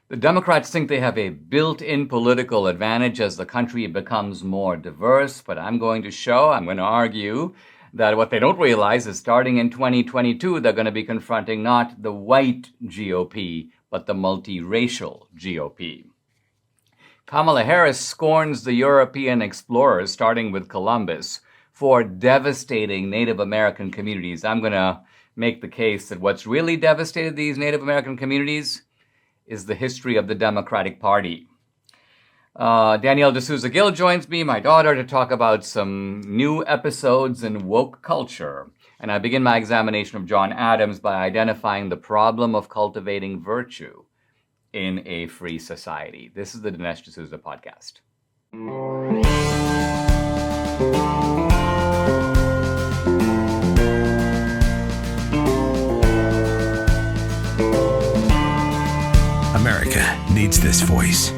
The Democrats think they have a built-in political advantage as the country becomes more diverse, but I'm going to argue that what they don't realize is starting in 2022, they're going to be confronting not the white GOP, but the multiracial GOP. Kamala Harris scorns the European explorers, starting with Columbus, for devastating Native American communities. I'm going to make the case that what's really devastated these Native American communities is the history of the Democratic Party. Dinesh D'Souza Gill joins me, my daughter, to talk about some new episodes in woke culture. And I begin my examination of John Adams by identifying the problem of cultivating virtue in a free society. This is the Dinesh D'Souza podcast. America needs this voice.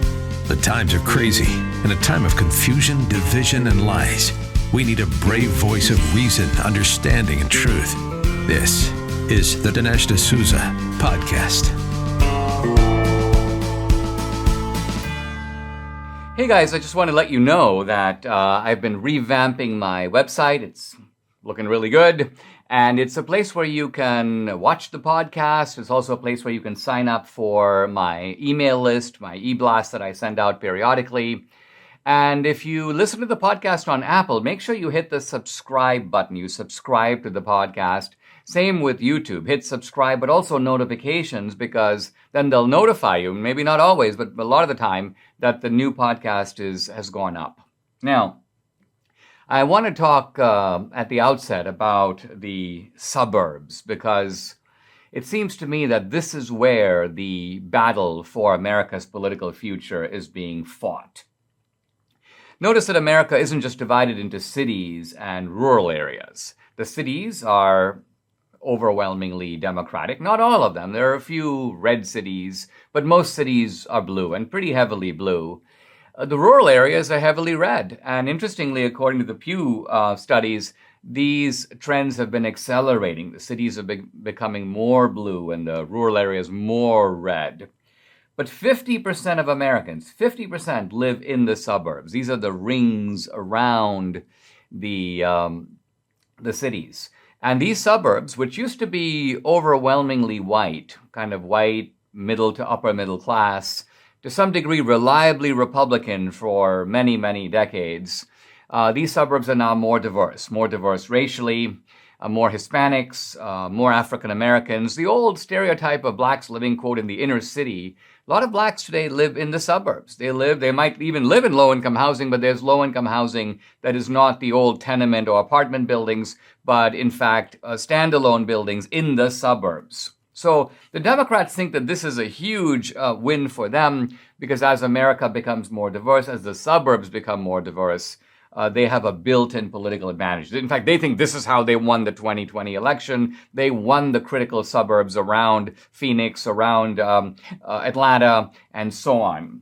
The times are crazy. In a time of confusion, division, and lies, we need a brave voice of reason, understanding, and truth. This is the Dinesh D'Souza podcast. Hey guys, I just want to let you know that I've been revamping my website. It's looking really good. And it's a place where you can watch the podcast. It's also a place where you can sign up for my email list, my e-blast that I send out periodically. And if you listen to the podcast on Apple, make sure you hit the subscribe button. You subscribe to the podcast. Same with YouTube. Hit subscribe, but also notifications, because then they'll notify you, maybe not always, but a lot of the time, that the new podcast has gone up. Now, I want to talk at the outset about the suburbs, because it seems to me that this is where the battle for America's political future is being fought. Notice that America isn't just divided into cities and rural areas. The cities are overwhelmingly Democratic. Not all of them. There are a few red cities, but most cities are blue, and pretty heavily blue. The rural areas are heavily red. And interestingly, according to the Pew studies, these trends have been accelerating. The cities are becoming more blue and the rural areas more red. But 50% of Americans, 50% live in the suburbs. These are the rings around the cities. And these suburbs, which used to be overwhelmingly white, kind of white, middle to upper middle class, to some degree reliably Republican for many, many decades, these suburbs are now more diverse racially, more Hispanics, more African Americans. The old stereotype of blacks living, quote, in the inner city. A lot of blacks today live in the suburbs. They might even live in low-income housing, but there's low-income housing that is not the old tenement or apartment buildings, but in fact, standalone buildings in the suburbs. So the Democrats think that this is a huge win for them, because as America becomes more diverse, as the suburbs become more diverse, they have a built-in political advantage. In fact, they think this is how they won the 2020 election. They won the critical suburbs around Phoenix, around Atlanta, and so on.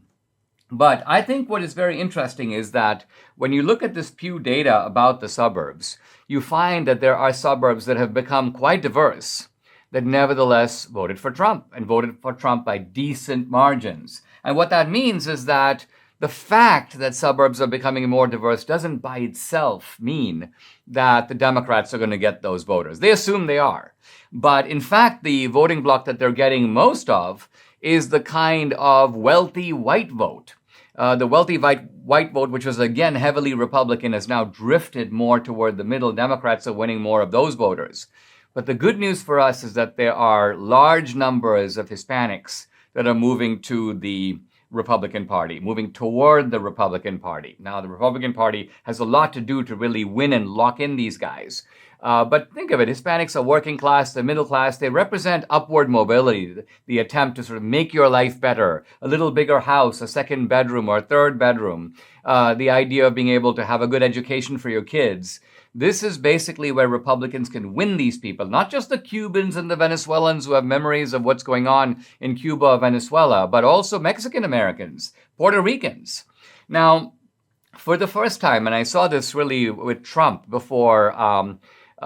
But I think what is very interesting is that when you look at this Pew data about the suburbs, you find that there are suburbs that have become quite diverse, that nevertheless voted for Trump, and voted for Trump by decent margins. And what that means is that the fact that suburbs are becoming more diverse doesn't by itself mean that the Democrats are going to get those voters. They assume they are. But in fact, the voting bloc that they're getting most of is the kind of wealthy white vote. The wealthy white vote, which was again heavily Republican, has now drifted more toward the middle. Democrats are winning more of those voters. But the good news for us is that there are large numbers of Hispanics that are moving to the Republican Party, moving toward the Republican Party. Now, the Republican Party has a lot to do to really win and lock in these guys. But think of it, Hispanics are working class, the middle class. They represent upward mobility, the attempt to sort of make your life better, a little bigger house, a second bedroom or a third bedroom, the idea of being able to have a good education for your kids. This is basically where Republicans can win these people, not just the Cubans and the Venezuelans who have memories of what's going on in Cuba or Venezuela, but also Mexican Americans, Puerto Ricans. Now, for the first time, and I saw this really with Trump before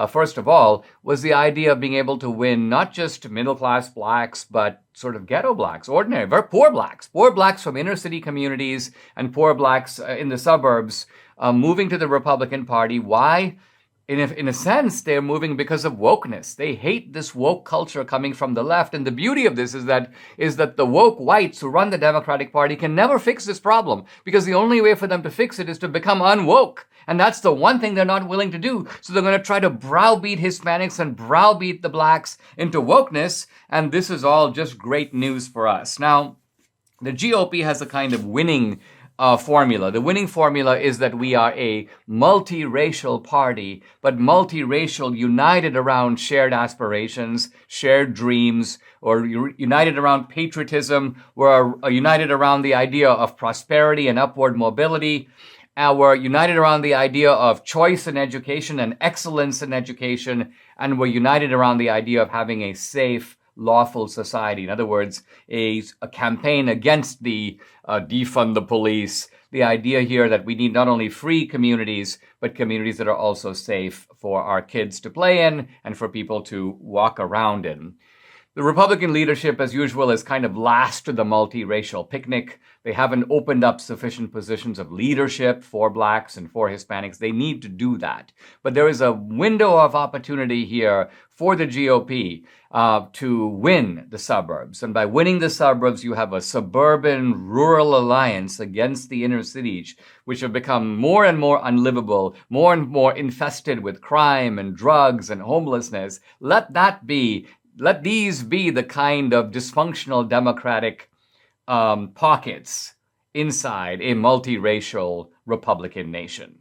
first of all, was the idea of being able to win not just middle-class blacks, but sort of ghetto blacks, ordinary, very poor blacks from inner city communities and poor blacks in the suburbs moving to the Republican Party. Why? In a sense, they're moving because of wokeness. They hate this woke culture coming from the left. And the beauty of this is that the woke whites who run the Democratic Party can never fix this problem, because the only way for them to fix it is to become unwoke. And that's the one thing they're not willing to do. So they're going to try to browbeat Hispanics and browbeat the blacks into wokeness. And this is all just great news for us. Now, the GOP has a kind of winning formula. The winning formula is that we are a multiracial party, but multiracial, united around shared aspirations, shared dreams, or united around patriotism. We're united around the idea of prosperity and upward mobility. We're united around the idea of choice in education and excellence in education. And we're united around the idea of having a safe, lawful society. In other words, a campaign against the defund the police. The idea here that we need not only free communities, but communities that are also safe for our kids to play in and for people to walk around in. The Republican leadership, as usual, is kind of last to the multiracial picnic. They haven't opened up sufficient positions of leadership for blacks and for Hispanics. They need to do that. But there is a window of opportunity here for the GOP to win the suburbs. And by winning the suburbs, you have a suburban rural alliance against the inner cities, which have become more and more unlivable, more and more infested with crime and drugs and homelessness. Let these be the kind of dysfunctional democratic pockets inside a multiracial Republican nation.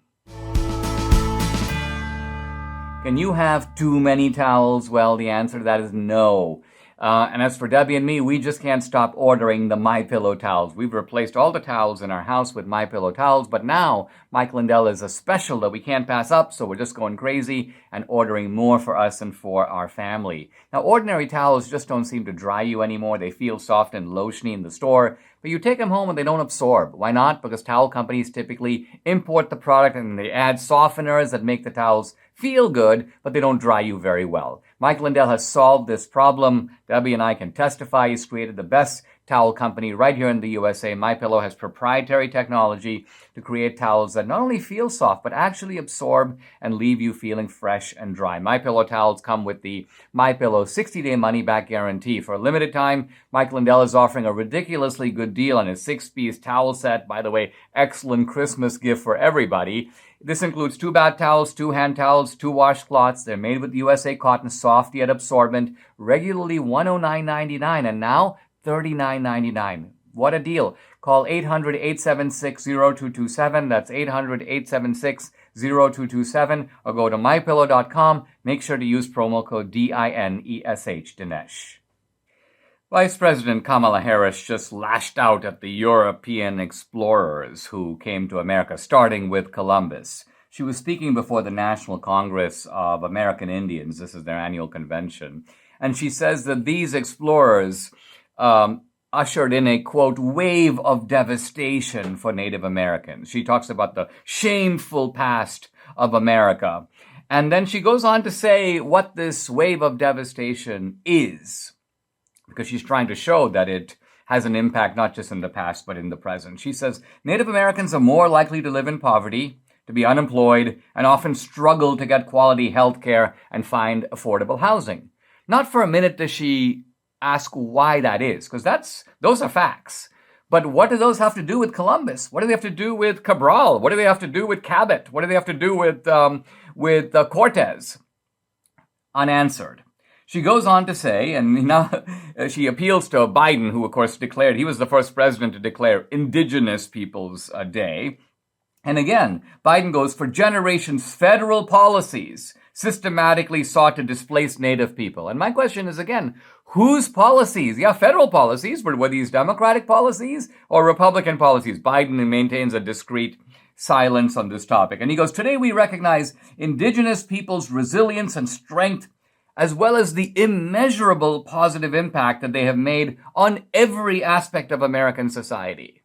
Can you have too many towels? Well, the answer to that is no. And as for Debbie and me, we just can't stop ordering the MyPillow towels. We've replaced all the towels in our house with MyPillow towels, but now Mike Lindell is a special that we can't pass up, so we're just going crazy and ordering more for us and for our family. Now, ordinary towels just don't seem to dry you anymore. They feel soft and lotiony in the store, but you take them home and they don't absorb. Why not? Because towel companies typically import the product and they add softeners that make the towels feel good, but they don't dry you very well. Mike Lindell has solved this problem. Debbie and I can testify. He's created the best towel company right here in the USA. MyPillow has proprietary technology to create towels that not only feel soft, but actually absorb and leave you feeling fresh and dry. MyPillow towels come with the MyPillow 60-day money-back guarantee. For a limited time, Mike Lindell is offering a ridiculously good deal on his 6-piece towel set. By the way, excellent Christmas gift for everybody. This includes 2 bath towels, 2 hand towels, 2 washcloths. They're made with USA cotton, soft yet absorbent, regularly $109.99, and now $39.99. What a deal. Call 800-876-0227. That's 800-876-0227. Or go to mypillow.com. Make sure to use promo code DINESH, Dinesh. Vice President Kamala Harris just lashed out at the European explorers who came to America, starting with Columbus. She was speaking before the National Congress of American Indians. This is their annual convention. And she says that these explorers ushered in a, quote, wave of devastation for Native Americans. She talks about the shameful past of America. And then she goes on to say what this wave of devastation is, because she's trying to show that it has an impact not just in the past, but in the present. She says, Native Americans are more likely to live in poverty, to be unemployed, and often struggle to get quality health care and find affordable housing. Not for a minute does she ask why that is, because those are facts. But what do those have to do with Columbus? What do they have to do with Cabral? What do they have to do with Cabot? What do they have to do with Cortez? Unanswered. She goes on to say, and now she appeals to Biden, who of course declared, he was the first president to declare Indigenous Peoples Day. And again, Biden goes, for generations, federal policies systematically sought to displace Native people. And my question is again, whose policies? Yeah, federal policies, but were these Democratic policies or Republican policies? Biden maintains a discreet silence on this topic. And he goes, today we recognize Indigenous peoples' resilience and strength, as well as the immeasurable positive impact that they have made on every aspect of American society.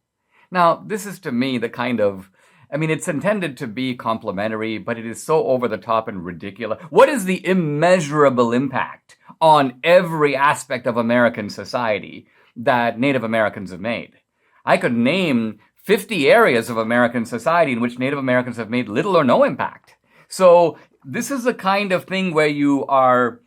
Now, this is to me the kind of I mean, it's intended to be complimentary, but it is so over the top and ridiculous. What is the immeasurable impact on every aspect of American society that Native Americans have made? I could name 50 areas of American society in which Native Americans have made little or no impact. So this is the kind of thing where you are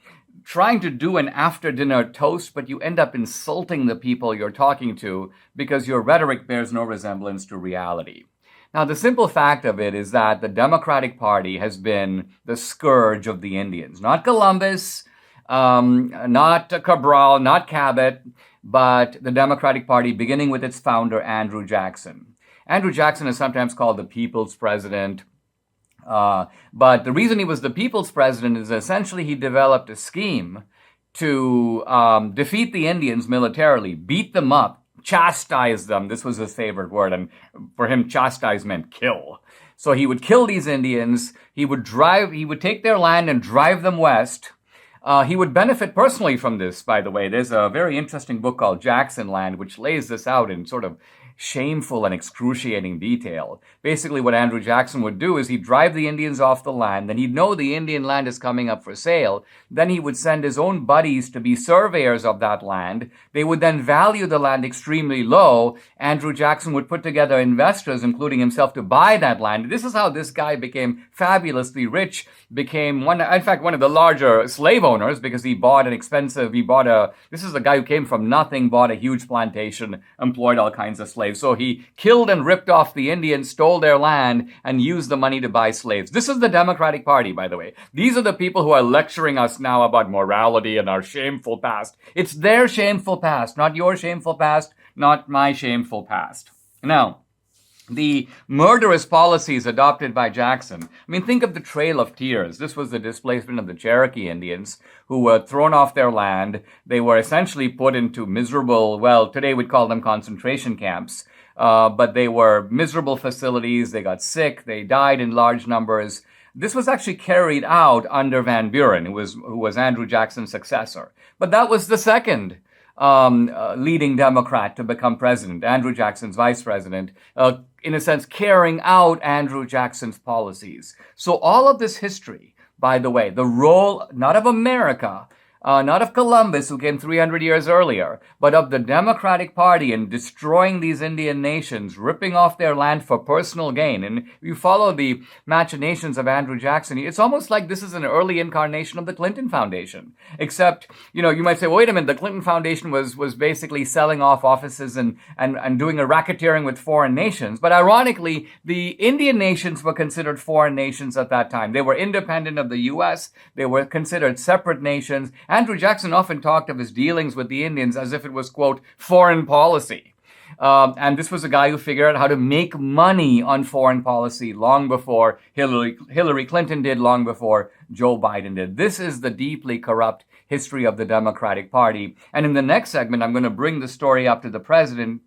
trying to do an after-dinner toast, but you end up insulting the people you're talking to because your rhetoric bears no resemblance to reality. Now, the simple fact of it is that the Democratic Party has been the scourge of the Indians. Not Columbus, not Cabral, not Cabot, but the Democratic Party, beginning with its founder, Andrew Jackson. Andrew Jackson is sometimes called the People's President. But the reason he was the People's President is essentially he developed a scheme to defeat the Indians militarily, beat them up, chastise them. This was his favorite word, and for him, chastise meant kill. So he would kill these Indians. He would take their land and drive them west. He would benefit personally from this, by the way. There's a very interesting book called Jackson Land, which lays this out in sort of shameful and excruciating detail. Basically, what Andrew Jackson would do is he'd drive the Indians off the land, then he'd know the Indian land is coming up for sale. Then he would send his own buddies to be surveyors of that land. They would then value the land extremely low. Andrew Jackson would put together investors, including himself, to buy that land. This is how this guy became fabulously rich, became one of the larger slave owners, because this is a guy who came from nothing, bought a huge plantation, employed all kinds of slaves. So he killed and ripped off the Indians, stole their land, and used the money to buy slaves. This is the Democratic Party, by the way. These are the people who are lecturing us now about morality and our shameful past. It's their shameful past, not your shameful past, not my shameful past. Now, the murderous policies adopted by Jackson. I mean, think of the Trail of Tears. This was the displacement of the Cherokee Indians who were thrown off their land. They were essentially put into miserable, well, today we'd call them concentration camps, but they were miserable facilities. They got sick. They died in large numbers. This was actually carried out under Van Buren, who was Andrew Jackson's successor. But that was the second leading Democrat to become president, Andrew Jackson's vice president, in a sense, carrying out Andrew Jackson's policies. So all of this history, by the way, the role not of America, not of Columbus, who came 300 years earlier, but of the Democratic Party in destroying these Indian nations, ripping off their land for personal gain. And you follow the machinations of Andrew Jackson, it's almost like this is an early incarnation of the Clinton Foundation. Except, you might say, well, wait a minute, the Clinton Foundation was basically selling off offices and doing a racketeering with foreign nations. But ironically, the Indian nations were considered foreign nations at that time. They were independent of the U.S. They were considered separate nations. Andrew Jackson often talked of his dealings with the Indians as if it was, quote, foreign policy. And this was a guy who figured out how to make money on foreign policy long before Hillary Clinton did, long before Joe Biden did. This is the deeply corrupt history of the Democratic Party. And in the next segment, I'm going to bring the story up to the present,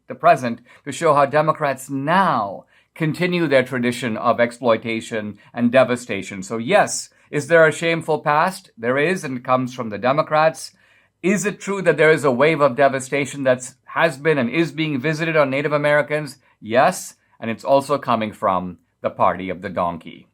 to show how Democrats now continue their tradition of exploitation and devastation. So yes, is there a shameful past? There is, and it comes from the Democrats. Is it true that there is a wave of devastation that has been and is being visited on Native Americans? Yes, and it's also coming from the party of the donkey.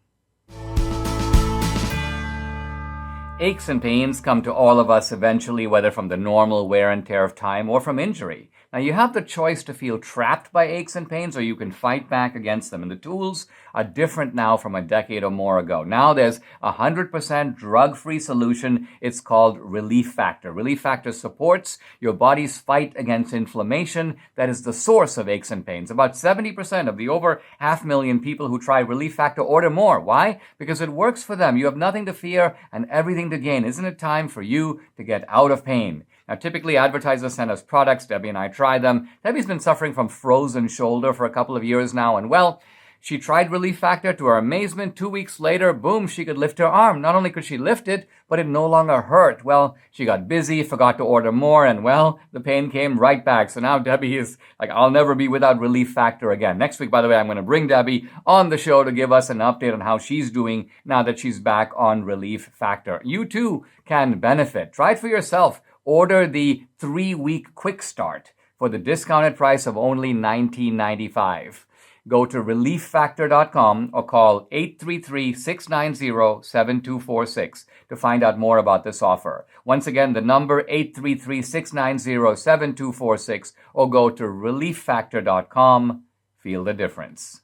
Aches and pains come to all of us eventually, whether from the normal wear and tear of time or from injury. Now, you have the choice to feel trapped by aches and pains, or you can fight back against them. And the tools are different now from a decade or more ago. Now there's a 100% drug-free solution. It's called Relief Factor. Relief Factor supports your body's fight against inflammation that is the source of aches and pains. About 70% of the over 500,000 people who try Relief Factor order more. Why? Because it works for them. You have nothing to fear and everything to gain. Isn't it time for you to get out of pain? Now, typically, advertisers send us products. Debbie and I try them. Debbie's been suffering from frozen shoulder for a couple of years now, and well, she tried Relief Factor. To her amazement, 2 weeks later, boom, she could lift her arm. Not only could she lift it, but it no longer hurt. Well, she got busy, forgot to order more, and well, the pain came right back. So now Debbie is like, I'll never be without Relief Factor again. Next week, by the way, I'm going to bring Debbie on the show to give us an update on how she's doing now that she's back on Relief Factor. You too can benefit. Try it for yourself. Order the 3-week quick start for the discounted price of only $19.95. go to relieffactor.com or call 833-690-7246 to find out more about this offer. Once again, the number 833-690-7246 or go to relieffactor.com. Feel the difference.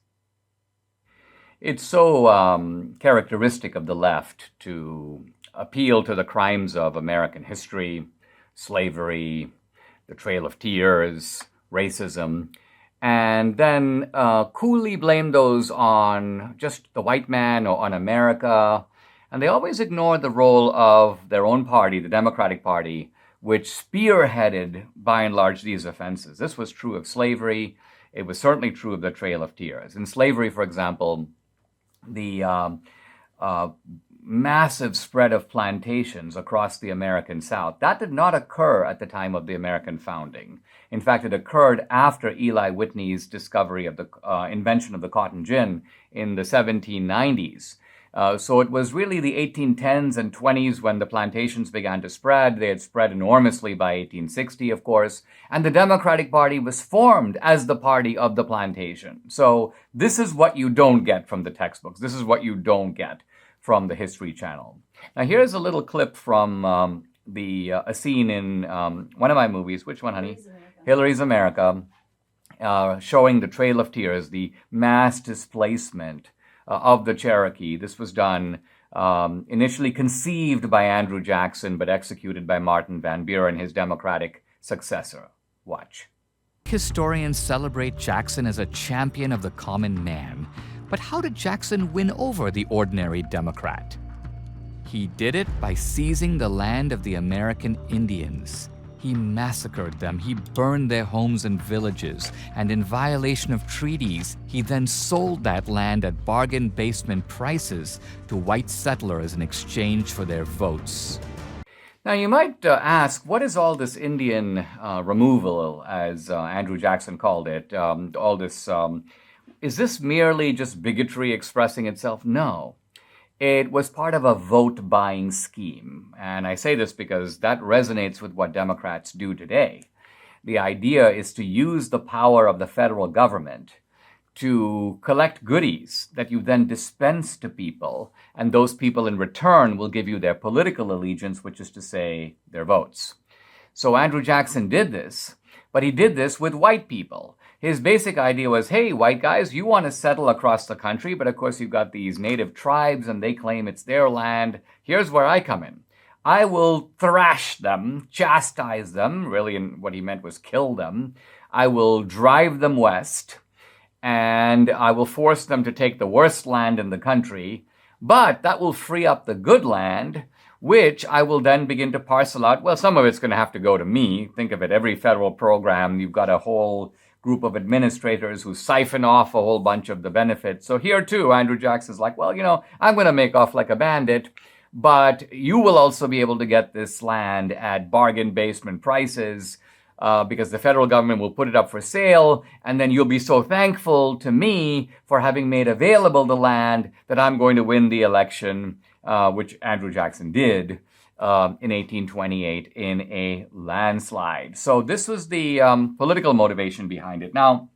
It's so characteristic of the left to appeal to the crimes of American history, slavery, the Trail of Tears, racism, and then coolly blame those on just the white man or on America. And they always ignore the role of their own party, the Democratic Party, which spearheaded, by and large, these offenses. This was true of slavery. It was certainly true of the Trail of Tears. In slavery, for example, the massive spread of plantations across the American South, that did not occur at the time of the American founding. In fact, it occurred after Eli Whitney's discovery of the invention of the cotton gin in the 1790s. So it was really the 1810s and 20s when the plantations began to spread. They had spread enormously by 1860, of course, and the Democratic Party was formed as the party of the plantation. So this is what you don't get from the textbooks. This is what you don't get from the History Channel. Now here's a little clip from a scene in one of my movies. Which one, honey? Hillary's America, showing the Trail of Tears, the mass displacement of the Cherokee. This was done, initially conceived by Andrew Jackson, but executed by Martin Van Buren, his Democratic successor. Watch. Historians celebrate Jackson as a champion of the common man. But how did Jackson win over the ordinary Democrat? He did it by seizing the land of the American Indians. He massacred them, he burned their homes and villages, and in violation of treaties, he then sold that land at bargain basement prices to white settlers in exchange for their votes. Now you might ask, what is all this Indian removal, as Andrew Jackson called it, all this... Is this merely just bigotry expressing itself? No. It was part of a vote-buying scheme. And I say this because that resonates with what Democrats do today. The idea is to use the power of the federal government to collect goodies that you then dispense to people, and those people in return will give you their political allegiance, which is to say, their votes. So Andrew Jackson did this, but he did this with white people. His basic idea was, hey, white guys, you want to settle across the country, but of course you've got these native tribes and they claim it's their land. Here's where I come in. I will thrash them, chastise them, really what he meant was kill them. I will drive them west, and I will force them to take the worst land in the country, but that will free up the good land, which I will then begin to parcel out. Well, some of it's going to have to go to me. Think of it, every federal program, you've got a whole group of administrators who siphon off a whole bunch of the benefits. So here too, Andrew Jackson's like, well, I'm going to make off like a bandit, but you will also be able to get this land at bargain basement prices because the federal government will put it up for sale, and then you'll be so thankful to me for having made available the land that I'm going to win the election, which Andrew Jackson did in 1828 in a landslide. So this was the political motivation behind it. Now,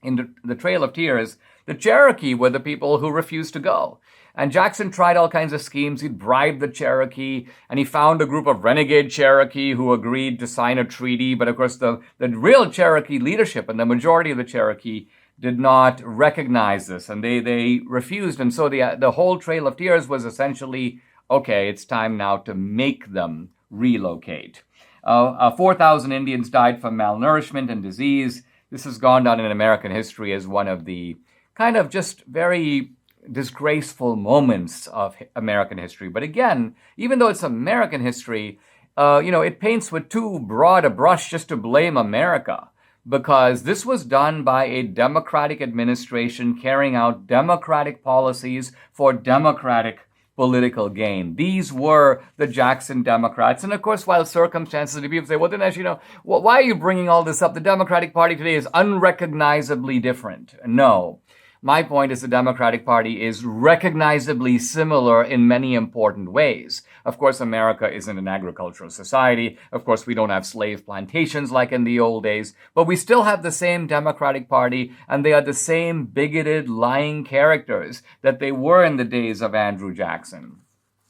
in the Trail of Tears, the Cherokee were the people who refused to go. And Jackson tried all kinds of schemes. He'd bribed the Cherokee, and he found a group of renegade Cherokee who agreed to sign a treaty. But of course, the real Cherokee leadership and the majority of the Cherokee did not recognize this, and they refused. And so the whole Trail of Tears was essentially, okay, it's time now to make them relocate. 4,000 Indians died from malnourishment and disease. This has gone down in American history as one of the kind of just very disgraceful moments of American history. But again, even though it's American history, it paints with too broad a brush just to blame America, because this was done by a Democratic administration carrying out Democratic policies for Democratic political gain. These were the Jackson Democrats. And of course, while circumstances, people say, well, Dinesh, why are you bringing all this up? The Democratic Party today is unrecognizably different. No. My point is the Democratic Party is recognizably similar in many important ways. Of course, America isn't an agricultural society. Of course, we don't have slave plantations like in the old days, but we still have the same Democratic Party, and they are the same bigoted, lying characters that they were in the days of Andrew Jackson.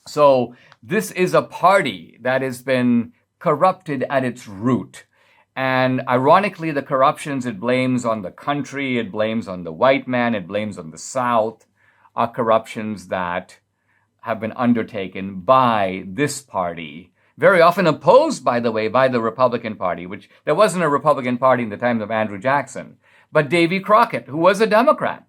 So this is a party that has been corrupted at its root. And ironically, the corruptions it blames on the country, it blames on the white man, it blames on the South, are corruptions that have been undertaken by this party, very often opposed, by the way, by the Republican Party, which there wasn't a Republican Party in the times of Andrew Jackson. But Davy Crockett, who was a Democrat,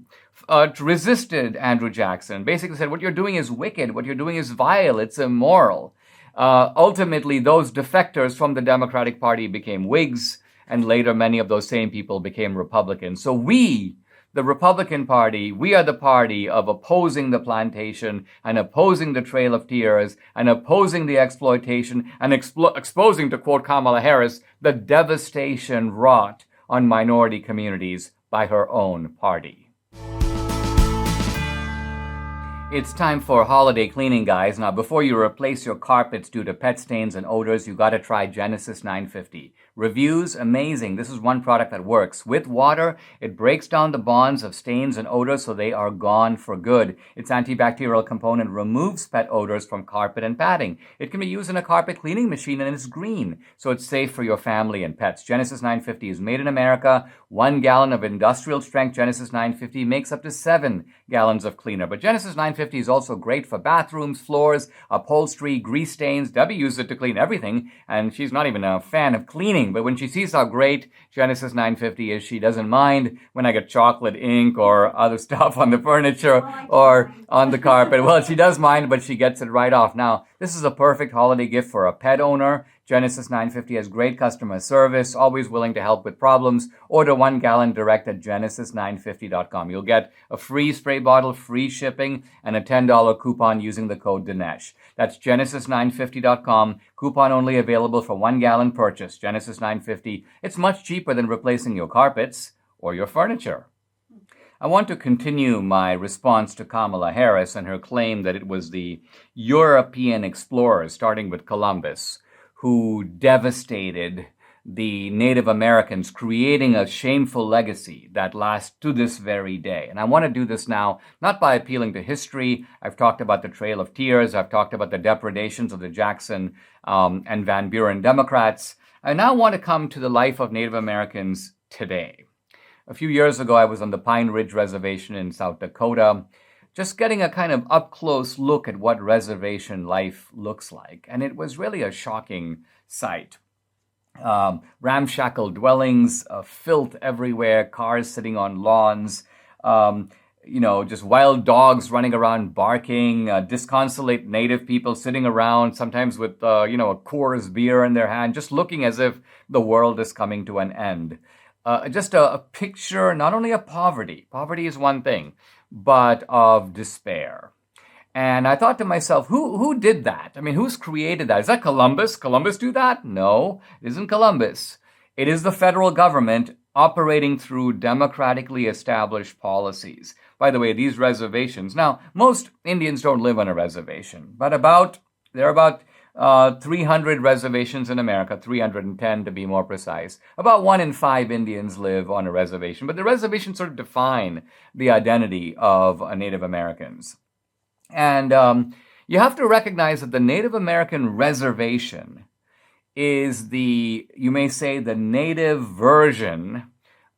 resisted Andrew Jackson, basically said, what you're doing is wicked, what you're doing is vile, it's immoral. Ultimately, those defectors from the Democratic Party became Whigs, and later many of those same people became Republicans. So we, the Republican Party, we are the party of opposing the plantation and opposing the Trail of Tears and opposing the exploitation and exposing, to quote Kamala Harris, the devastation wrought on minority communities by her own party. It's time for holiday cleaning, guys. Now, before you replace your carpets due to pet stains and odors, you got to try Genesis 950. Reviews, amazing. This is one product that works. With water, it breaks down the bonds of stains and odors so they are gone for good. Its antibacterial component removes pet odors from carpet and padding. It can be used in a carpet cleaning machine, and it's green, so it's safe for your family and pets. Genesis 950 is made in America. 1 gallon of industrial strength Genesis 950 makes up to 7 gallons of cleaner. But Genesis 950 is also great for bathrooms, floors, upholstery, grease stains. Debbie uses it to clean everything, and she's not even a fan of cleaning. But when she sees how great Genesis 950 is, she doesn't mind when I get chocolate ink or other stuff on the furniture or on the carpet. Well, she does mind, but she gets it right off. Now, this is a perfect holiday gift for a pet owner. Genesis 950 has great customer service, always willing to help with problems. Order 1 gallon direct at genesis950.com. You'll get a free spray bottle, free shipping, and a $10 coupon using the code Dinesh. That's genesis950.com. Coupon only available for 1 gallon purchase. Genesis 950. It's much cheaper than replacing your carpets or your furniture. I want to continue my response to Kamala Harris and her claim that it was the European explorers, starting with Columbus, who devastated the Native Americans, creating a shameful legacy that lasts to this very day. And I want to do this now, not by appealing to history. I've talked about the Trail of Tears. I've talked about the depredations of the Jackson and Van Buren Democrats. I now want to come to the life of Native Americans today. A few years ago, I was on the Pine Ridge Reservation in South Dakota, just getting a kind of up-close look at what reservation life looks like. And it was really a shocking sight. Ramshackle dwellings, filth everywhere, cars sitting on lawns, just wild dogs running around barking, disconsolate native people sitting around, sometimes with, a Coors beer in their hand, just looking as if the world is coming to an end. Just a picture, not only of poverty is one thing, but of despair. And I thought to myself, who did that? I mean, who's created that? Is that Columbus? Columbus do that? No, it isn't Columbus. It is the federal government operating through democratically established policies. By the way, these reservations, now, most Indians don't live on a reservation, but there are about 300 reservations in America, 310 to be more precise. About 1 in 5 Indians live on a reservation, but the reservations sort of define the identity of Native Americans. And you have to recognize that the Native American reservation is you may say, the native version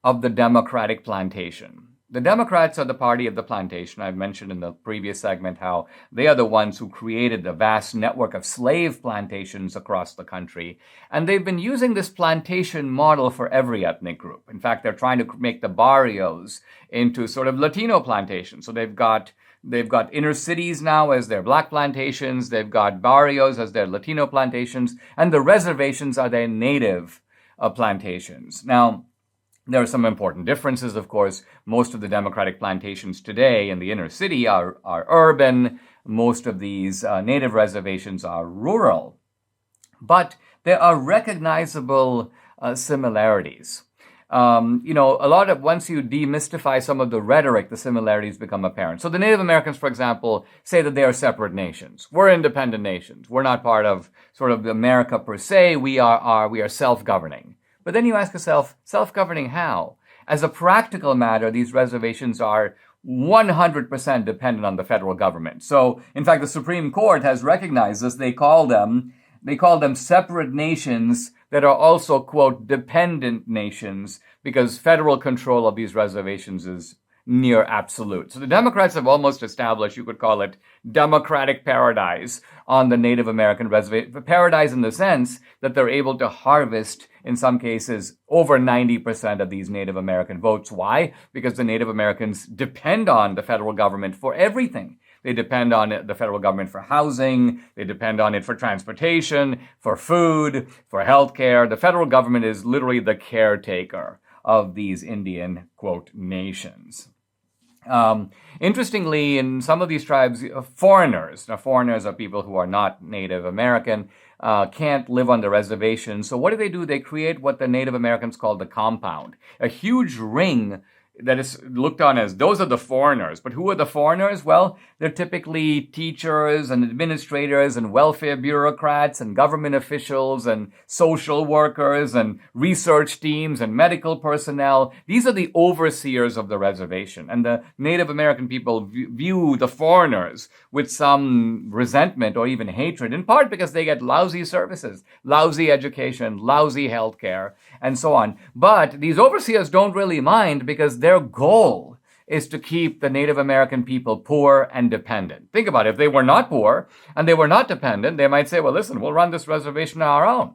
of the Democratic plantation. The Democrats are the party of the plantation. I've mentioned in the previous segment how they are the ones who created the vast network of slave plantations across the country. And they've been using this plantation model for every ethnic group. In fact, they're trying to make the barrios into sort of Latino plantations. So they've got inner cities now as their black plantations. They've got barrios as their Latino plantations. And the reservations are their native plantations. Now, there are some important differences, of course. Most of the Democratic plantations today in the inner city are urban. Most of these native reservations are rural. But there are recognizable similarities. Once you demystify some of the rhetoric, the similarities become apparent. So the Native Americans, for example, say that they are separate nations. We're independent nations. We're not part of sort of America per se. We are self-governing. But then you ask yourself, self-governing how? As a practical matter, these reservations are 100% dependent on the federal government. So, in fact, the Supreme Court has recognized this. They call them separate nations that are also, quote, dependent nations, because federal control of these reservations is near absolute. So the Democrats have almost established, you could call it, democratic paradise on the Native American reservation. Paradise in the sense that they're able to harvest, in some cases, over 90% of these Native American votes. Why? Because the Native Americans depend on the federal government for everything. They depend on the federal government for housing. They depend on it for transportation, for food, for healthcare. The federal government is literally the caretaker of these Indian, quote, nations. Interestingly, in some of these tribes, foreigners are people who are not Native American, can't live on the reservation. So what do? They create what the Native Americans call the compound, a huge ring that is looked on as those are the foreigners. But who are the foreigners? Well, they're typically teachers and administrators and welfare bureaucrats and government officials and social workers and research teams and medical personnel. These are the overseers of the reservation. And the Native American people view the foreigners with some resentment or even hatred, in part because they get lousy services, lousy education, lousy healthcare, and so on. But these overseers don't really mind, because their goal is to keep the Native American people poor and dependent. Think about it. If they were not poor and they were not dependent, they might say, well, listen, we'll run this reservation on our own.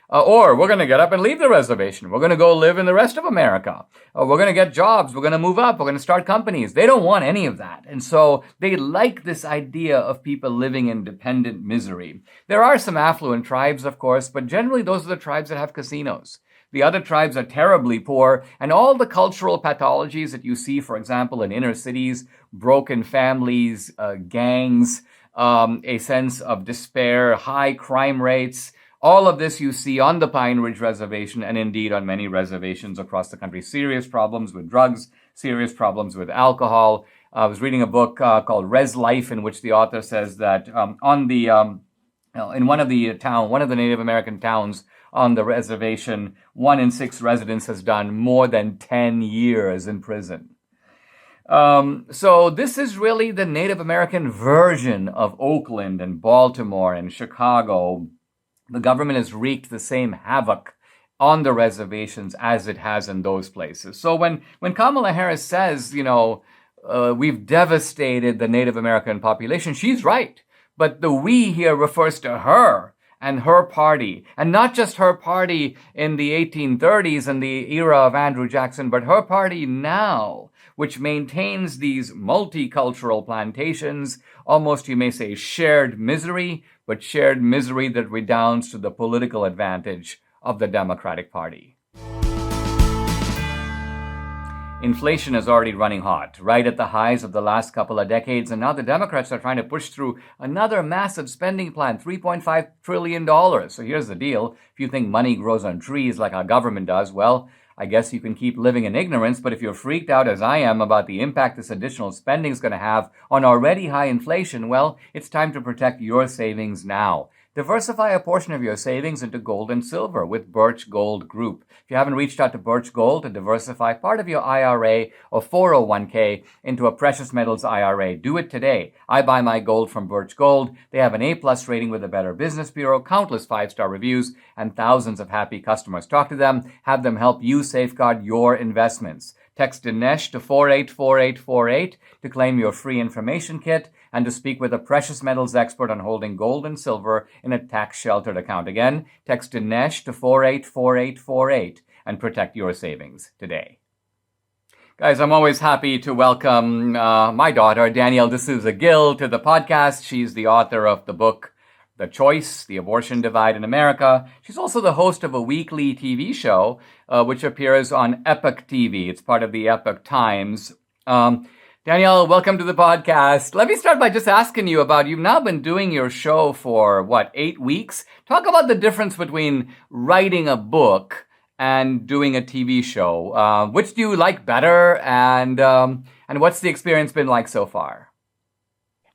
Or we're going to get up and leave the reservation. We're going to go live in the rest of America. We're going to get jobs. We're going to move up. We're going to start companies. They don't want any of that. And so they like this idea of people living in dependent misery. There are some affluent tribes, of course, but generally those are the tribes that have casinos. The other tribes are terribly poor, and all the cultural pathologies that you see, for example, in inner cities, broken families, gangs, a sense of despair, high crime rates, all of this you see on the Pine Ridge Reservation and indeed on many reservations across the country. Serious problems with drugs, serious problems with alcohol. I was reading a book called Res Life, in which the author says that in one of the Native American towns on the reservation, 1 in 6 residents has done more than 10 years in prison. So this is really the Native American version of Oakland and Baltimore and Chicago. The government has wreaked the same havoc on the reservations as it has in those places. So when Kamala Harris says, we've devastated the Native American population, she's right. But the we here refers to her and her party, and not just her party in the 1830s and the era of Andrew Jackson, but her party now, which maintains these multicultural plantations, almost, you may say, shared misery, but shared misery that redounds to the political advantage of the Democratic Party. Inflation is already running hot, right at the highs of the last couple of decades, and now the Democrats are trying to push through another massive spending plan, $3.5 trillion. So here's the deal. If you think money grows on trees like our government does, well, I guess you can keep living in ignorance, but if you're freaked out as I am about the impact this additional spending is going to have on already high inflation, well, it's time to protect your savings now. Diversify a portion of your savings into gold and silver with Birch Gold Group. If you haven't reached out to Birch Gold to diversify part of your IRA or 401k into a precious metals IRA, do it today. I buy my gold from Birch Gold. They have an A+ rating with the Better Business Bureau, countless 5-star reviews, and thousands of happy customers. Talk to them. Have them help you safeguard your investments. Text Dinesh to 484848 to claim your free information kit and to speak with a precious metals expert on holding gold and silver in a tax-sheltered account. Again, text Dinesh to 484848 and protect your savings today. Guys, I'm always happy to welcome my daughter, Dinesh D'Souza Gill, to the podcast. She's the author of the book, The Choice, The Abortion Divide in America. She's also the host of a weekly TV show, which appears on Epoch TV. It's part of the Epoch Times. Danielle, welcome to the podcast. Let me start by just asking you about, you've now been doing your show for, 8 weeks? Talk about the difference between writing a book and doing a TV show. Which do you like better, and what's the experience been like so far?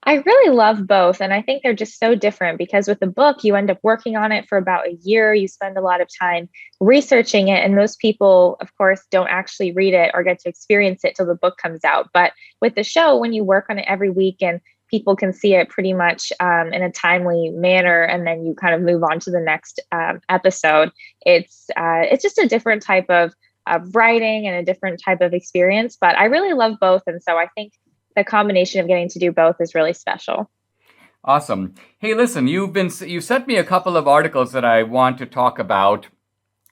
I really love both. And I think they're just so different because with the book, you end up working on it for about a year. You spend a lot of time researching it. And most people, of course, don't actually read it or get to experience it till the book comes out. But with the show, when you work on it every week and people can see it pretty much in a timely manner, and then you kind of move on to the next episode, it's just a different type of writing and a different type of experience. But I really love both. And so I think the combination of getting to do both is really special. Awesome. Hey, listen, you sent me a couple of articles that I want to talk about.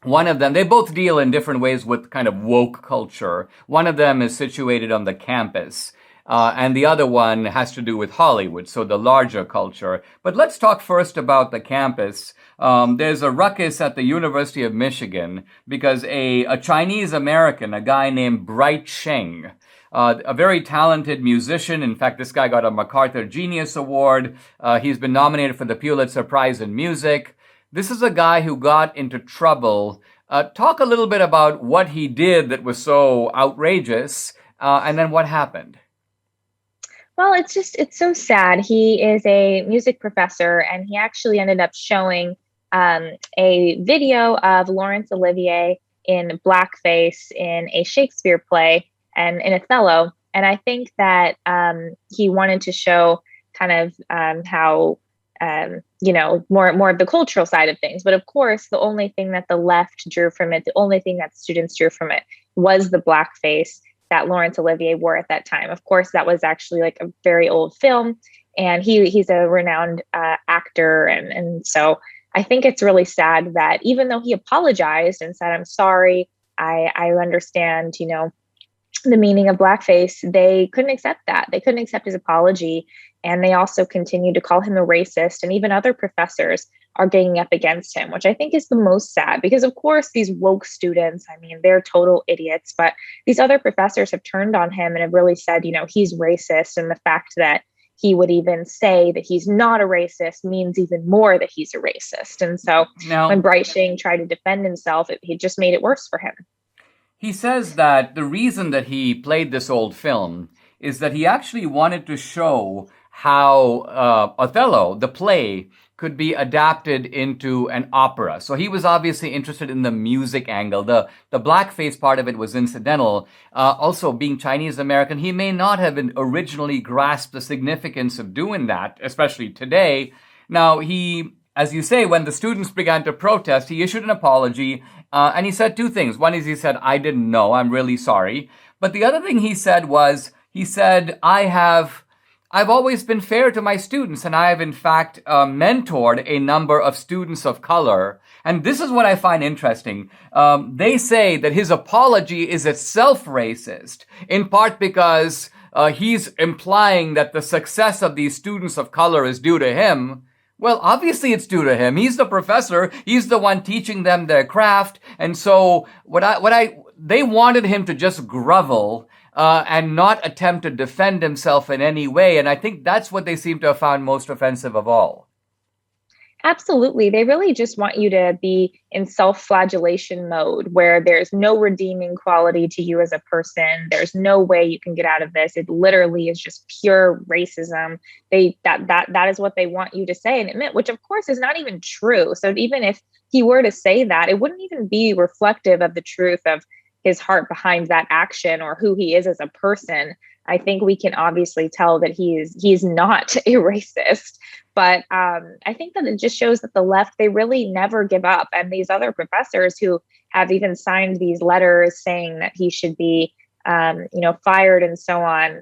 One of them, they both deal in different ways with kind of woke culture. One of them is situated on the campus, and the other one has to do with Hollywood, so the larger culture. But let's talk first about the campus. There's a ruckus at the University of Michigan because a Chinese American, a guy named Bright Sheng, a very talented musician. In fact, this guy got a MacArthur Genius Award. He's been nominated for the Pulitzer Prize in Music. This is a guy who got into trouble. Talk a little bit about what he did that was so outrageous, and then what happened. Well, it's so sad. He is a music professor, and he actually ended up showing a video of Laurence Olivier in blackface in a Shakespeare play and in Othello. And I think that he wanted to show kind of how, more of the cultural side of things. But of course, the only thing that the left drew from it, the only thing that students drew from it was the blackface that Laurence Olivier wore at that time. Of course, that was actually like a very old film, and he's a renowned actor. And so I think it's really sad that even though he apologized and said, "I'm sorry, I understand, the meaning of blackface," they couldn't accept that. They couldn't accept his apology. And they also continued to call him a racist. And even other professors are ganging up against him, which I think is the most sad because, of course, these woke students, I mean, they're total idiots. But these other professors have turned on him and have really said, he's racist. And the fact that he would even say that he's not a racist means even more that he's a racist. And so when Bright Sheng tried to defend himself, he just made it worse for him. He says that the reason that he played this old film is that he actually wanted to show how Othello, the play, could be adapted into an opera. So he was obviously interested in the music angle. The blackface part of it was incidental. Also, being Chinese American, he may not have originally grasped the significance of doing that, especially today. Now, he, as you say, when the students began to protest, he issued an apology, and he said two things. One is he said, "I didn't know, I'm really sorry." But the other thing he said was, I've always been fair to my students, and I have in fact mentored a number of students of color. And this is what I find interesting. They say that his apology is itself racist, in part because he's implying that the success of these students of color is due to him. Well, obviously it's due to him. He's the professor. He's the one teaching them their craft. And so they wanted him to just grovel and not attempt to defend himself in any way. And I think that's what they seem to have found most offensive of all. Absolutely. They really just want you to be in self-flagellation mode where there's no redeeming quality to you as a person. There's no way you can get out of this. It literally is just pure racism. That is what they want you to say and admit, which of course is not even true. So even if he were to say that, it wouldn't even be reflective of the truth of his heart behind that action or who he is as a person. I think we can obviously tell that he's not a racist, but I think that it just shows that the left, they really never give up. And these other professors who have even signed these letters saying that he should be, fired and so on,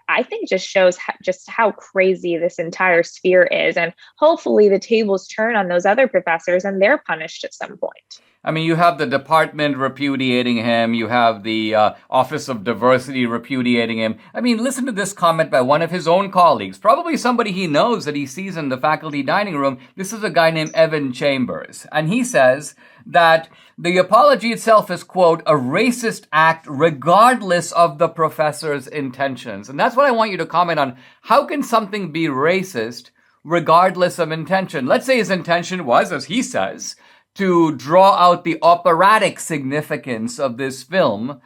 I think just shows just how crazy this entire sphere is. And hopefully the tables turn on those other professors and they're punished at some point. I mean, you have the department repudiating him. You have the Office of Diversity repudiating him. I mean, listen to this comment by one of his own colleagues, probably somebody he knows that he sees in the faculty dining room. This is a guy named Evan Chambers. And he says that the apology itself is, quote, a racist act regardless of the professor's intentions. And that's what I want you to comment on. How can something be racist regardless of intention? Let's say his intention was, as he says, to draw out the operatic significance of this film.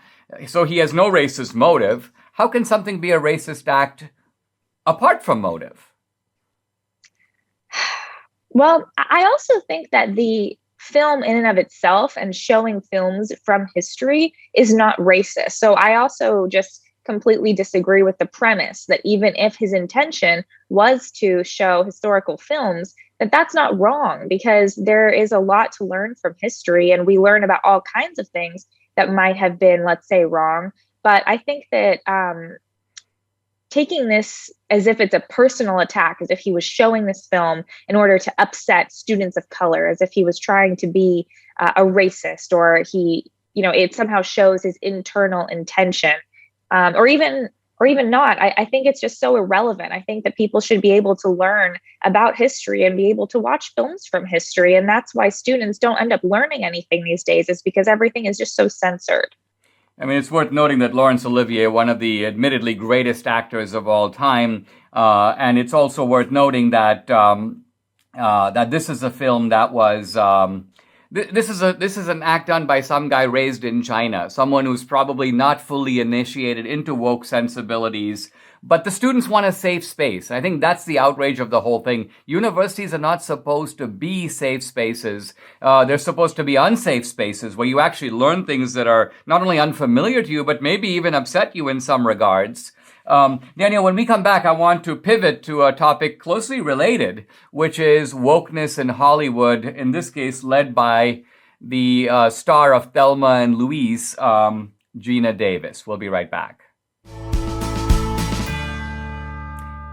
So he has no racist motive. How can something be a racist act apart from motive? Well, I also think that the film in and of itself and showing films from history is not racist. So I also just completely disagree with the premise that even if his intention was to show historical films, that's not wrong, because there is a lot to learn from history, and we learn about all kinds of things that might have been, let's say, wrong. But I think that taking this as if it's a personal attack, as if he was showing this film in order to upset students of color, as if he was trying to be a racist, or it somehow shows his internal intention, or even not. I think it's just so irrelevant. I think that people should be able to learn about history and be able to watch films from history. And that's why students don't end up learning anything these days, is because everything is just so censored. I mean, it's worth noting that Laurence Olivier, one of the admittedly greatest actors of all time, and it's also worth noting that that this is a film that was this is an act done by some guy raised in China, someone who's probably not fully initiated into woke sensibilities. But the students want a safe space. I think that's the outrage of the whole thing. Universities are not supposed to be safe spaces. They're supposed to be unsafe spaces where you actually learn things that are not only unfamiliar to you, but maybe even upset you in some regards. Daniel, when we come back, I want to pivot to a topic closely related, which is wokeness in Hollywood, in this case led by the star of Thelma and Louise, Geena Davis. We'll be right back.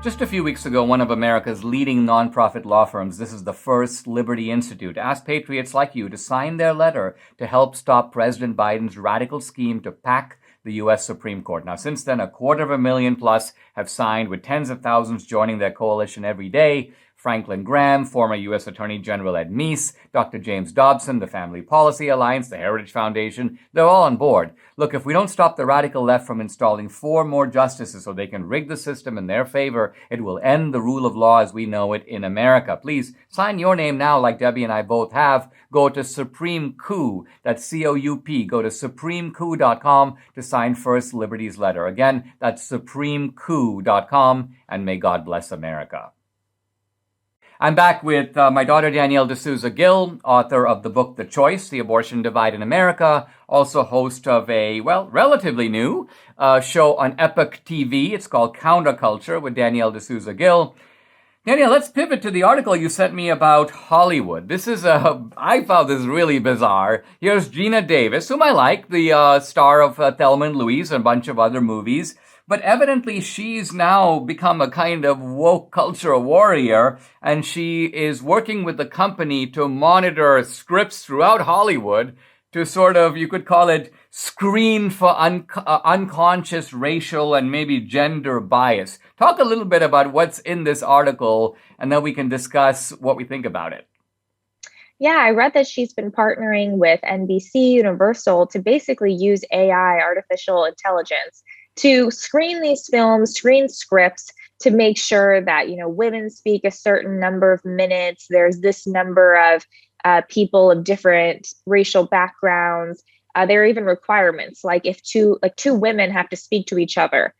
Just a few weeks ago, one of America's leading nonprofit law firms, this is the First Liberty Institute, asked patriots like you to sign their letter to help stop President Biden's radical scheme to pack the U.S. Supreme Court. Now, since then, 250,000 plus have signed, with tens of thousands joining their coalition every day. Franklin Graham, former U.S. Attorney General Ed Meese, Dr. James Dobson, the Family Policy Alliance, the Heritage Foundation, they're all on board. Look, if we don't stop the radical left from installing 4 more justices so they can rig the system in their favor, it will end the rule of law as we know it in America. Please sign your name now, like Debbie and I both have. Go to Supreme Coup, that's C-O-U-P. Go to supremecoup.com to sign First Liberty's letter. Again, that's supremecoup.com, and may God bless America. I'm back with my daughter, Dinesh D'Souza Gill, author of the book The Choice, The Abortion Divide in America, also host of a, relatively new show on Epoch TV. It's called Counterculture with Dinesh D'Souza Gill. Danielle, let's pivot to the article you sent me about Hollywood. I found this really bizarre. Here's Geena Davis, whom I like, the star of Thelma and Louise and a bunch of other movies. But evidently she's now become a kind of woke culture warrior, and she is working with the company to monitor scripts throughout Hollywood to sort of, you could call it, screen for unconscious racial and maybe gender bias. Talk a little bit about what's in this article, and then we can discuss what we think about it. Yeah, I read that she's been partnering with NBC Universal to basically use AI, artificial intelligence, to screen these films, screen scripts, to make sure that, women speak a certain number of minutes. There's this number of people of different racial backgrounds. There are even requirements, like if two women have to speak to each other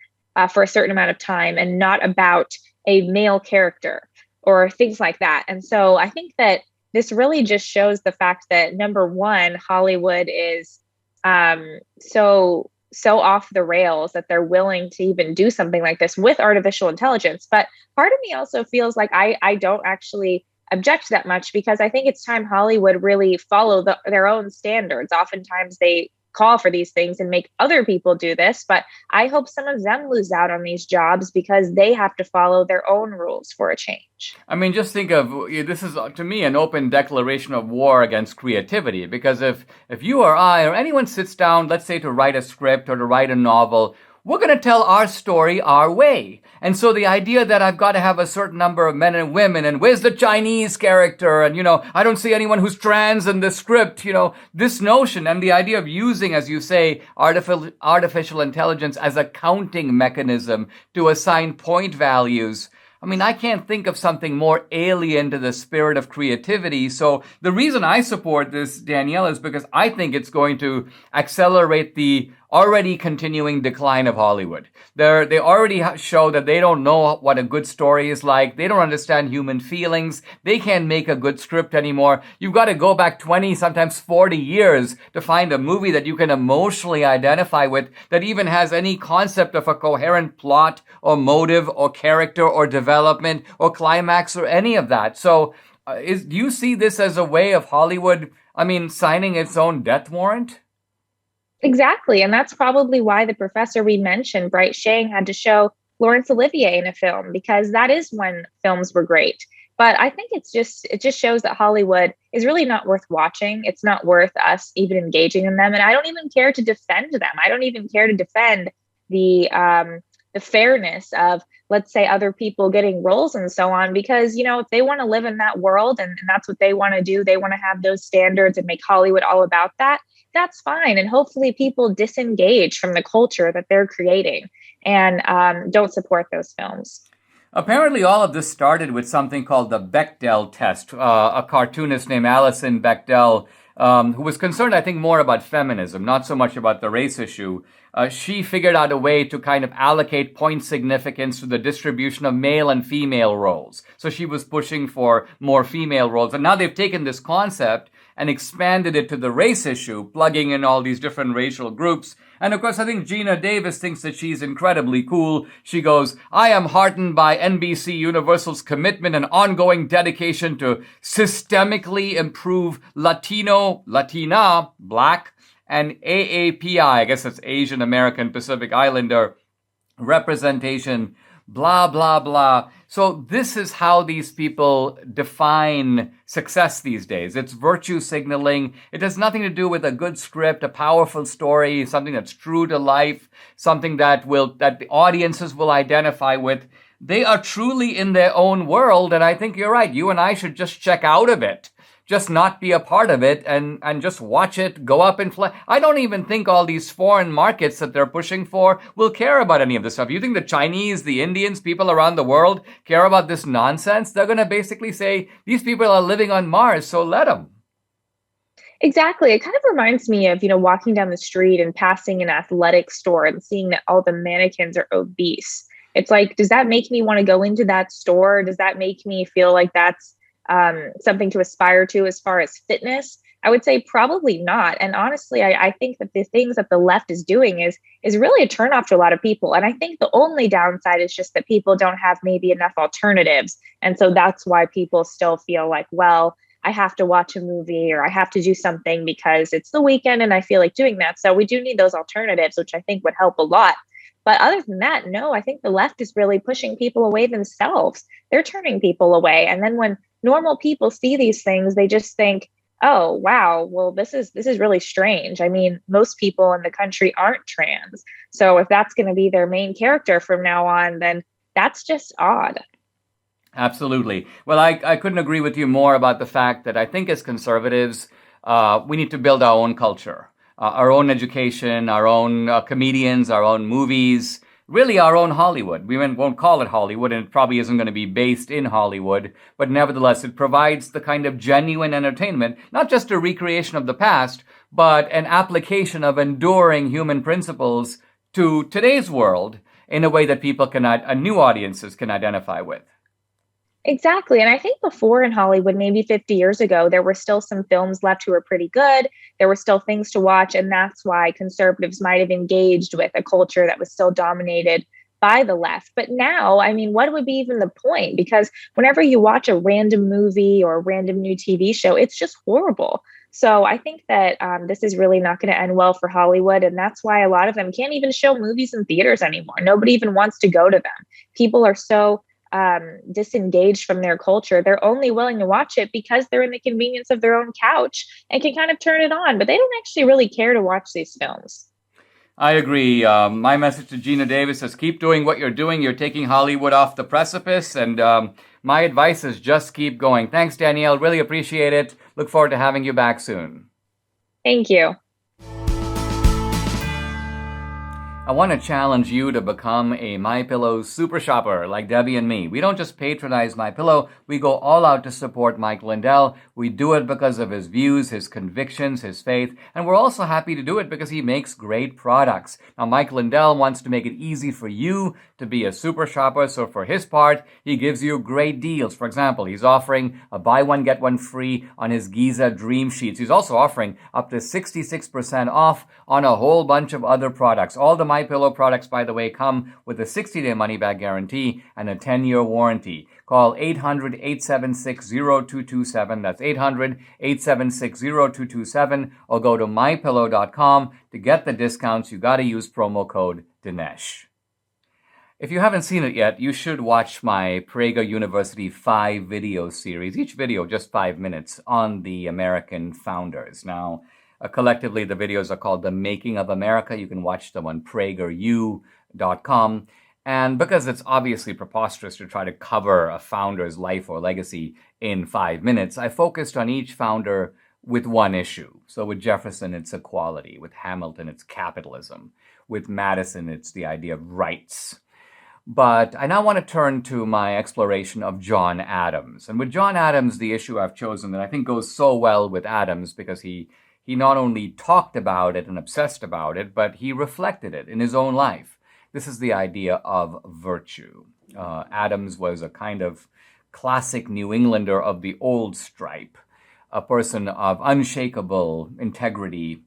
for a certain amount of time and not about a male character or things like that. And so I think that this really just shows the fact that, number one, Hollywood is so off the rails that they're willing to even do something like this with artificial intelligence. But part of me also feels like I don't actually object that much, because I think it's time Hollywood really follow their own standards. Oftentimes they call for these things and make other people do this, but I hope some of them lose out on these jobs because they have to follow their own rules for a change. I mean, just think of, this is to me an open declaration of war against creativity, because if you or I or anyone sits down, let's say to write a script or to write a novel, we're going to tell our story our way. And so the idea that I've got to have a certain number of men and women, and where's the Chinese character, and, I don't see anyone who's trans in the script, this notion and the idea of using, as you say, artificial intelligence as a counting mechanism to assign point values. I mean, I can't think of something more alien to the spirit of creativity. So the reason I support this, Danielle, is because I think it's going to accelerate the already continuing decline of Hollywood. They already show that they don't know what a good story is like. They don't understand human feelings. They can't make a good script anymore. You've got to go back 20, sometimes 40 years to find a movie that you can emotionally identify with, that even has any concept of a coherent plot or motive or character or development or climax or any of that. So do you see this as a way of Hollywood, signing its own death warrant? Exactly. And that's probably why the professor we mentioned, Bright Shang, had to show Laurence Olivier in a film, because that is when films were great. But I think it just shows that Hollywood is really not worth watching. It's not worth us even engaging in them. And I don't even care to defend them. I don't even care to defend the fairness of, let's say, other people getting roles and so on, because, if they want to live in that world and that's what they want to do, they want to have those standards and make Hollywood all about that. That's fine. And hopefully people disengage from the culture that they're creating and don't support those films. Apparently, all of this started with something called the Bechdel test. A cartoonist named Alison Bechdel, who was concerned, I think, more about feminism, not so much about the race issue. She figured out a way to kind of allocate point significance to the distribution of male and female roles. So she was pushing for more female roles. And now they've taken this concept and expanded it to the race issue, plugging in all these different racial groups. And of course, I think Gina Davis thinks that she's incredibly cool. She goes, "I am heartened by NBC Universal's commitment and ongoing dedication to systemically improve Latino, Latina, Black, and AAPI, I guess that's Asian American Pacific Islander representation, blah, blah, blah." So this is how these people define success these days. It's virtue signaling. It has nothing to do with a good script, a powerful story, something that's true to life, something that the audiences will identify with. They are truly in their own world, and I think you're right. You and I should just check out of it. Just not be a part of it and just watch it go up in flame. I don't even think all these foreign markets that they're pushing for will care about any of this stuff. You think the Chinese, the Indians, people around the world care about this nonsense? They're going to basically say, these people are living on Mars, so let them. Exactly. It kind of reminds me of, walking down the street and passing an athletic store and seeing that all the mannequins are obese. It's like, does that make me want to go into that store? Does that make me feel like that's something to aspire to as far as fitness? I would say probably not. And honestly, I think that the things that the left is doing is really a turnoff to a lot of people. And I think the only downside is just that people don't have maybe enough alternatives. And so that's why people still feel like, well, I have to watch a movie or I have to do something because it's the weekend and I feel like doing that. So we do need those alternatives, which I think would help a lot. But other than that, no, I think the left is really pushing people away themselves. They're turning people away. And then when normal people see these things, they just think, oh, wow, well, this is really strange. I mean, most people in the country aren't trans. So if that's going to be their main character from now on, then that's just odd. Absolutely. Well, I couldn't agree with you more about the fact that I think as conservatives, we need to build our own culture, our own education, our own comedians, our own movies, really our own Hollywood. We won't call it Hollywood, and it probably isn't going to be based in Hollywood, but nevertheless, it provides the kind of genuine entertainment, not just a recreation of the past, but an application of enduring human principles to today's world in a way that people new audiences can identify with. Exactly. And I think before in Hollywood, maybe 50 years ago, there were still some films left who were pretty good. There were still things to watch. And that's why conservatives might have engaged with a culture that was still dominated by the left. But now, I mean, what would be even the point? Because whenever you watch a random movie or a random new TV show, it's just horrible. So I think that this is really not going to end well for Hollywood. And that's why a lot of them can't even show movies in theaters anymore. Nobody even wants to go to them. People are so disengaged from their culture. They're only willing to watch it because they're in the convenience of their own couch and can kind of turn it on, but they don't actually really care to watch these films. I agree. My message to Gina Davis is keep doing what you're doing. You're taking Hollywood off the precipice. And my advice is just keep going. Thanks, Danielle. Really appreciate it. Look forward to having you back soon. Thank you. I want to challenge you to become a MyPillow super shopper like Debbie and me. We don't just patronize MyPillow, we go all out to support Mike Lindell. We do it because of his views, his convictions, his faith, and we're also happy to do it because he makes great products. Now, Mike Lindell wants to make it easy for you to be a super shopper, so for his part, he gives you great deals. For example, he's offering a buy one, get one free on his Giza Dream Sheets. He's also offering up to 66% off on a whole bunch of other products. All the MyPillow products, by the way, come with a 60-day money-back guarantee and a 10-year warranty. Call 800-876-0227. That's 800-876-0227. Or go to mypillow.com. To get the discounts, you got to use promo code Dinesh. If you haven't seen it yet, you should watch my Prager University 5 video series, each video just 5 minutes, on the American founders. Now, collectively, the videos are called The Making of America. You can watch them on prageru.com. And because it's obviously preposterous to try to cover a founder's life or legacy in 5 minutes, I focused on each founder with one issue. So with Jefferson, it's equality. With Hamilton, it's capitalism. With Madison, it's the idea of rights. But I now want to turn to my exploration of John Adams. And with John Adams, the issue I've chosen that I think goes so well with Adams because he not only talked about it and obsessed about it, but he reflected it in his own life. This is the idea of virtue. Adams was a kind of classic New Englander of the old stripe, a person of unshakable integrity,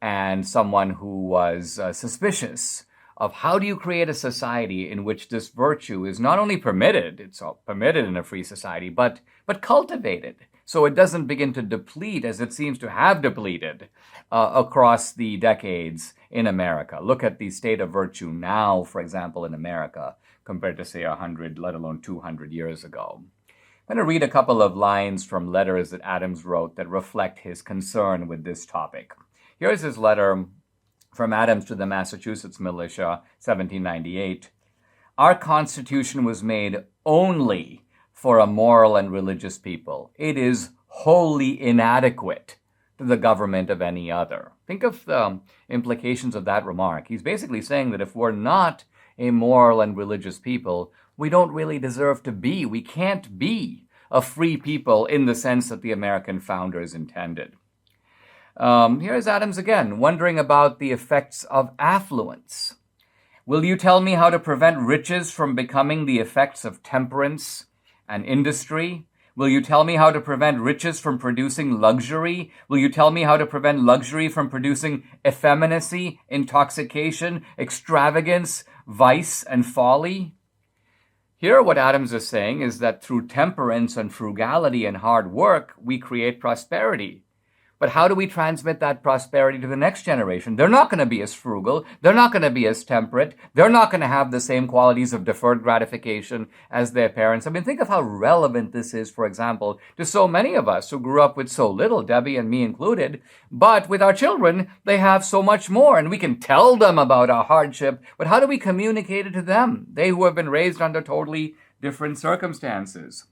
and someone who was suspicious of how do you create a society in which this virtue is not only permitted, it's permitted in a free society, but cultivated, so it doesn't begin to deplete as it seems to have depleted across the decades in America. Look at the state of virtue now, for example, in America, compared to, say, 100, let alone 200 years ago. I'm going to read a couple of lines from letters that Adams wrote that reflect his concern with this topic. Here's his letter from Adams to the Massachusetts militia, 1798. Our Constitution was made only for a moral and religious people. It is wholly inadequate to the government of any other. Think of the implications of that remark. He's basically saying that if we're not a moral and religious people, we don't really deserve to be. We can't be a free people in the sense that the American founders intended. Here's Adams again, wondering about the effects of affluence. Will you tell me how to prevent riches from becoming the effects of temperance and industry? Will you tell me how to prevent riches from producing luxury? Will you tell me how to prevent luxury from producing effeminacy, intoxication, extravagance, vice, and folly? Here, what Adams is saying is that through temperance and frugality and hard work, we create prosperity. But how do we transmit that prosperity to the next generation? They're not going to be as frugal. They're not going to be as temperate. They're not going to have the same qualities of deferred gratification as their parents. I mean, think of how relevant this is, for example, to so many of us who grew up with so little, Debbie and me included. But with our children, they have so much more, and we can tell them about our hardship. But how do we communicate it to them? They who have been raised under totally different circumstances.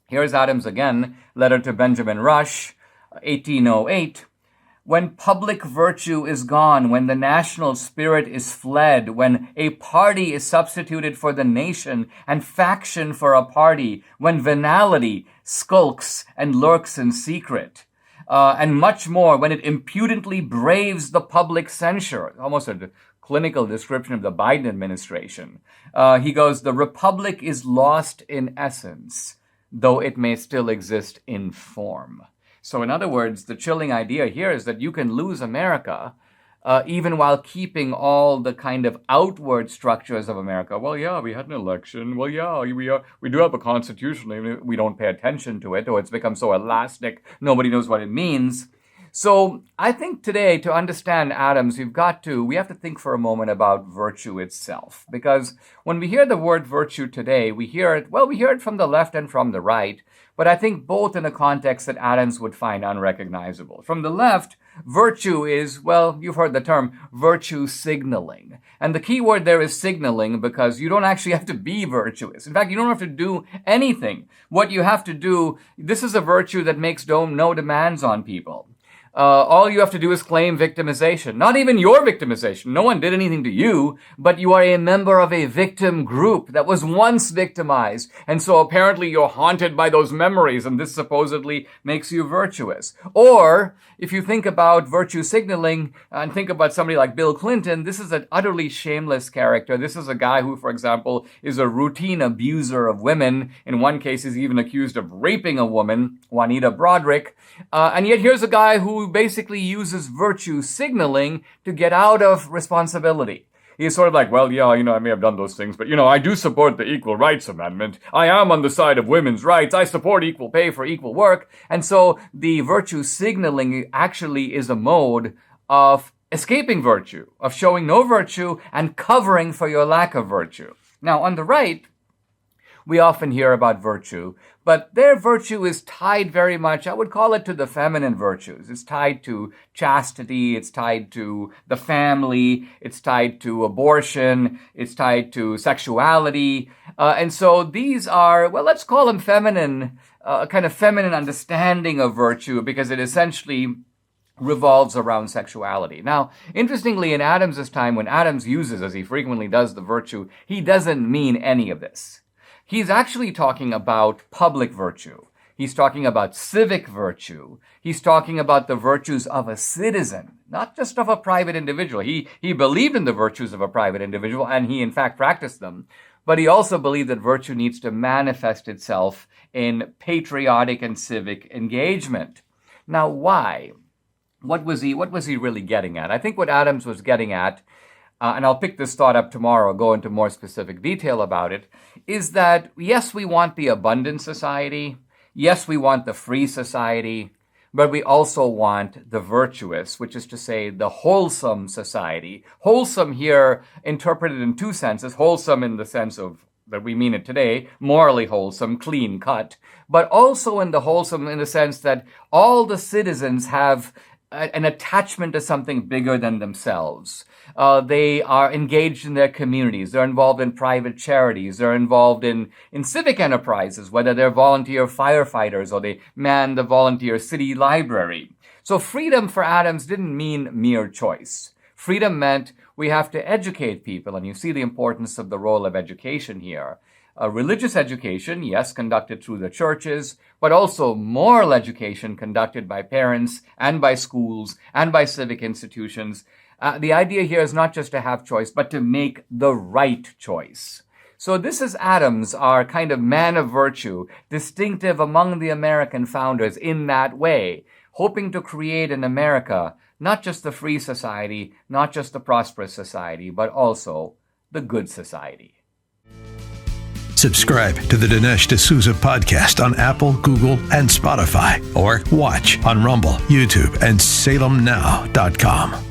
Here's Adams again, letter to Benjamin Rush, 1808, when public virtue is gone, when the national spirit is fled, when a party is substituted for the nation and faction for a party, when venality skulks and lurks in secret, and much more, when it impudently braves the public censure, almost a clinical description of the Biden administration. He goes, the republic is lost in essence, though it may still exist in form. So in other words, the chilling idea here is that you can lose America even while keeping all the kind of outward structures of America. Well, yeah, we had an election. Well, yeah, we do have a constitution. Even if we don't pay attention to it, or it's become so elastic, nobody knows what it means. So I think today, to understand Adams, we have to think for a moment about virtue itself. Because when we hear the word virtue today, we hear it from the left and from the right. But I think both in a context that Adams would find unrecognizable. From the left, virtue is, well, you've heard the term virtue signaling. And the key word there is signaling because you don't actually have to be virtuous. In fact, you don't have to do anything. What you have to do, this is a virtue that makes no demands on people. all you have to do is claim victimization. Not even your victimization. No one did anything to you, but you are a member of a victim group that was once victimized. And so apparently you're haunted by those memories, and this supposedly makes you virtuous. Or if you think about virtue signaling and think about somebody like Bill Clinton, this is an utterly shameless character. This is a guy who, for example, is a routine abuser of women. In one case, he's even accused of raping a woman, Juanita Broderick. And yet here's a guy who basically uses virtue signaling to get out of responsibility. He's sort of like, well, yeah, I may have done those things, but, I do support the Equal Rights Amendment. I am on the side of women's rights. I support equal pay for equal work. And so the virtue signaling actually is a mode of escaping virtue, of showing no virtue and covering for your lack of virtue. Now, on the right, we often hear about virtue, but their virtue is tied very much, I would call it, to the feminine virtues. It's tied to chastity, it's tied to the family, it's tied to abortion, it's tied to sexuality. And so these are, well, let's call them feminine, a kind of feminine understanding of virtue, because it essentially revolves around sexuality. Now, interestingly, in Adams's time, when Adams uses, as he frequently does, the virtue, he doesn't mean any of this. He's actually talking about public virtue. He's talking about civic virtue. He's talking about the virtues of a citizen, not just of a private individual. He believed in the virtues of a private individual, and he in fact practiced them. But he also believed that virtue needs to manifest itself in patriotic and civic engagement. Now, why? What was he really getting at? I think what Adams was getting at, and I'll pick this thought up tomorrow, go into more specific detail about it, is that, yes, we want the abundant society. Yes, we want the free society. But we also want the virtuous, which is to say the wholesome society. Wholesome here interpreted in two senses. Wholesome in the sense of that we mean it today, morally wholesome, clean cut. But also in the wholesome in the sense that all the citizens have an attachment to something bigger than themselves. They are engaged in their communities. They're involved in private charities. They're involved in civic enterprises, whether they're volunteer firefighters or they man the volunteer city library. So freedom for Adams didn't mean mere choice. Freedom meant we have to educate people, and you see the importance of the role of education here. Religious education, yes, conducted through the churches, but also moral education conducted by parents and by schools and by civic institutions. The idea here is not just to have choice, but to make the right choice. So this is Adams, our kind of man of virtue, distinctive among the American founders in that way, hoping to create in America not just the free society, not just the prosperous society, but also the good society. Subscribe to the Dinesh D'Souza podcast on Apple, Google, and Spotify, or watch on Rumble, YouTube, and SalemNow.com.